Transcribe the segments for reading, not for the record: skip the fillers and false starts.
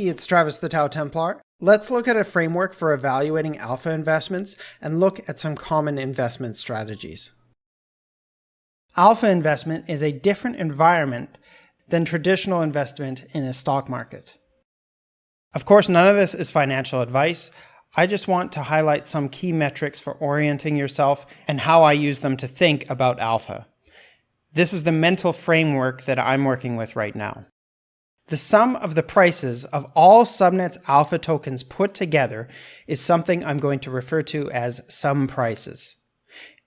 Hey, it's Travis the Tao Templar. Let's look at a framework for evaluating alpha investments and look at some common investment strategies. Alpha investment is a different environment than traditional investment in a stock market. Of course, none of this is financial advice. I just want to highlight some key metrics for orienting yourself and how I use them to think about alpha. This is the mental framework that I'm working with right now. The sum of the prices of all subnets alpha tokens put together is something I'm going to refer to as sum prices.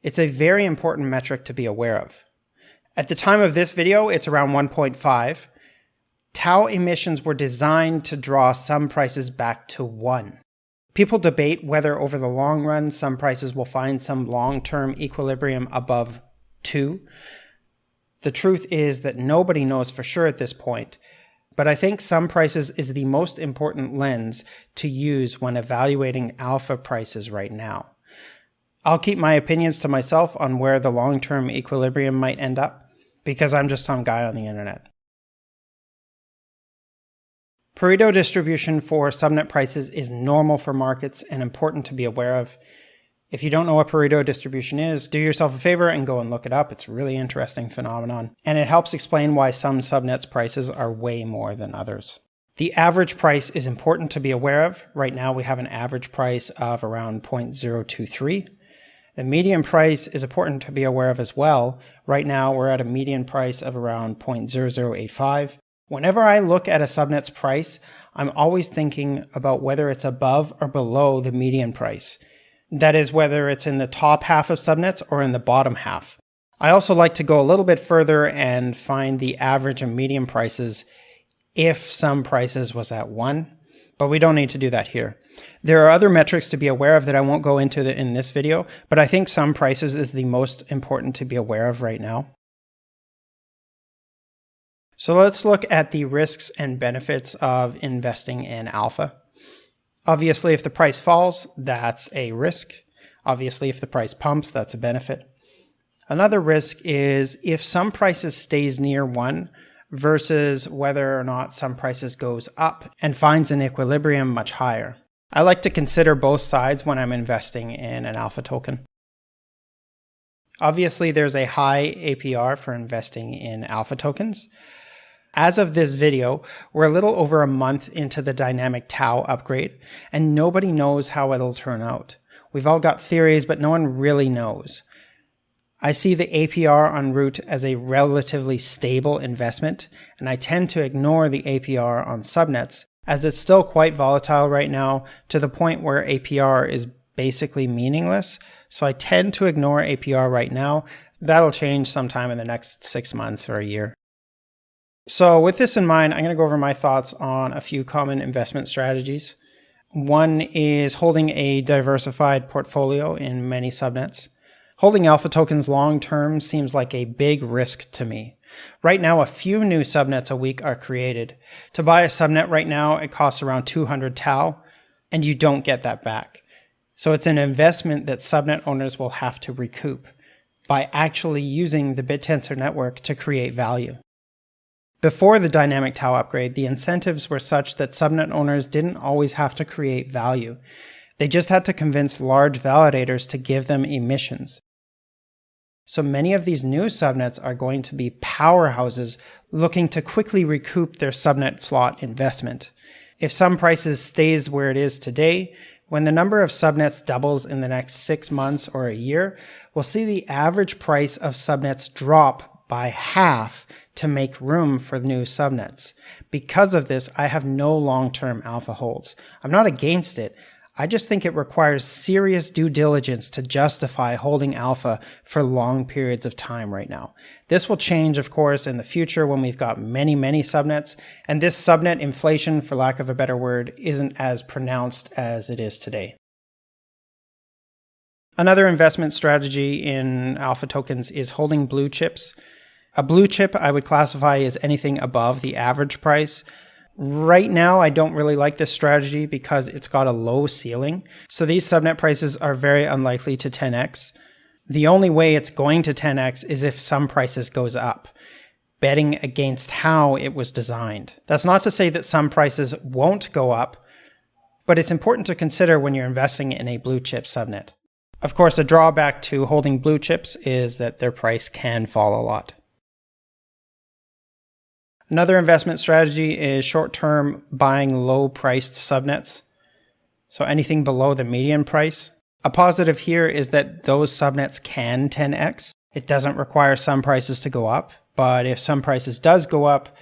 It's a very important metric to be aware of. At the time of this video, it's around 1.5. TAO emissions were designed to draw sum prices back to 1. People debate whether over the long run sum prices will find some long-term equilibrium above 2. The truth is that nobody knows for sure at this point, but I think sum prices is the most important lens to use when evaluating alpha prices right now. I'll keep my opinions to myself on where the long-term equilibrium might end up, because I'm just some guy on the internet. Pareto distribution for subnet prices is normal for markets and important to be aware of. If you don't know what Pareto distribution is, do yourself a favor and go and look it up. It's a really interesting phenomenon, and it helps explain why some subnets prices are way more than others. The average price is important to be aware of. Right now we have an average price of around 0.023. The median price is important to be aware of as well. Right now we're at a median price of around 0.0085. Whenever I look at a subnet's price, I'm always thinking about whether it's above or below the median price. That is, whether it's in the top half of subnets or in the bottom half. I also like to go a little bit further and find the average and median prices if sum prices was at 1, but we don't need to do that here. There are other metrics to be aware of that I won't go into in this video, but I think sum prices is the most important to be aware of right now. So let's look at the risks and benefits of investing in alpha. Obviously, if the price falls, that's a risk. Obviously, if the price pumps, that's a benefit. Another risk is if some prices stays near 1 versus whether or not some prices goes up and finds an equilibrium much higher. I like to consider both sides when I'm investing in an alpha token. Obviously, there's a high APR for investing in alpha tokens. As of this video, we're a little over a month into the dynamic TAO upgrade, and nobody knows how it'll turn out. We've all got theories, but no one really knows. I see the APR en route as a relatively stable investment, and I tend to ignore the APR on subnets, as it's still quite volatile right now to the point where APR is basically meaningless. So I tend to ignore APR right now. That'll change sometime in the next 6 months or a year. So with this in mind, I'm going to go over my thoughts on a few common investment strategies. One is holding a diversified portfolio in many subnets. Holding alpha tokens long-term seems like a big risk to me. Right now, a few new subnets a week are created. To buy a subnet right now, it costs around 200 TAO, and you don't get that back. So it's an investment that subnet owners will have to recoup by actually using the Bittensor network to create value. Before the dynamic TAO upgrade, the incentives were such that subnet owners didn't always have to create value. They just had to convince large validators to give them emissions. So many of these new subnets are going to be powerhouses looking to quickly recoup their subnet slot investment. If sum prices stays where it is today, when the number of subnets doubles in the next 6 months or a year, we'll see the average price of subnets drop by half to make room for new subnets. Because of this, I have no long-term alpha holds. I'm not against it. I just think it requires serious due diligence to justify holding alpha for long periods of time right now. This will change, of course, in the future when we've got many subnets, and this subnet inflation, for lack of a better word, isn't as pronounced as it is today. Another investment strategy in alpha tokens is holding blue chips. A blue chip I would classify as anything above the average price. Right now, I don't really like this strategy because it's got a low ceiling. So these subnet prices are very unlikely to 10x. The only way it's going to 10x is if some prices goes up. betting against how it was designed. That's not to say that some prices won't go up, but it's important to consider when you're investing in a blue chip subnet. Of course, a drawback to holding blue chips is that their price can fall a lot. Another investment strategy is short-term buying low-priced subnets, so anything below the median price. A positive here is that those subnets can 10x. It doesn't require some prices to go up, but if some prices does go up,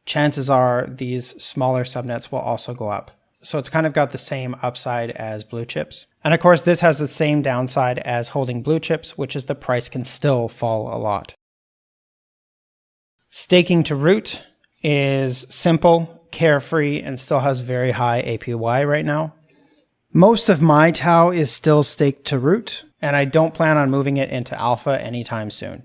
chances are these smaller subnets will also go up. So it's kind of got the same upside as blue chips. And of course, this has the same downside as holding blue chips, which is the price can still fall a lot. Staking to root is simple, carefree, and still has very high APY right now. Most of my TAO is still staked to root, and I don't plan on moving it into alpha anytime soon.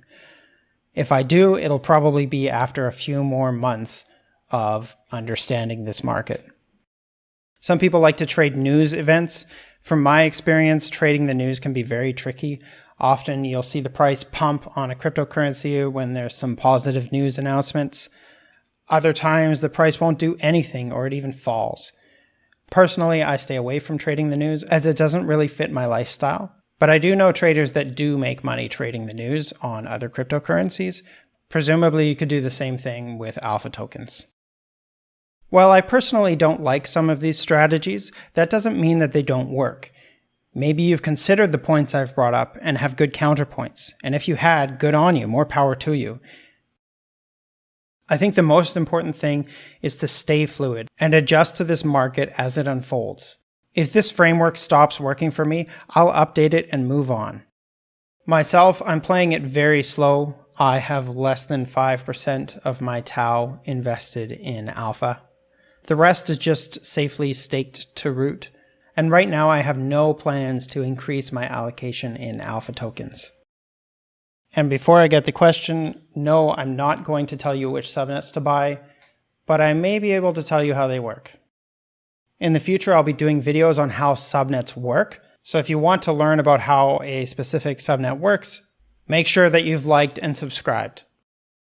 If I do, it'll probably be after a few more months of understanding this market. Some people like to trade news events. From my experience, trading the news can be very tricky. Often you'll see the price pump on a cryptocurrency when there's some positive news announcements. Other times the price won't do anything or it even falls. Personally, I stay away from trading the news as it doesn't really fit my lifestyle. But I do know traders that do make money trading the news on other cryptocurrencies. Presumably you could do the same thing with alpha tokens. While I personally don't like some of these strategies, that doesn't mean that they don't work. Maybe you've considered the points I've brought up and have good counterpoints. And if you had, good on you, more power to you. I think the most important thing is to stay fluid and adjust to this market as it unfolds. If this framework stops working for me, I'll update it and move on. Myself, I'm playing it very slow. I have less than 5% of my TAO invested in alpha. The rest is just safely staked to root. And right now I have no plans to increase my allocation in alpha tokens. And before I get the question, no, I'm not going to tell you which subnets to buy, but I may be able to tell you how they work. In the future, I'll be doing videos on how subnets work. So if you want to learn about how a specific subnet works, make sure that you've liked and subscribed.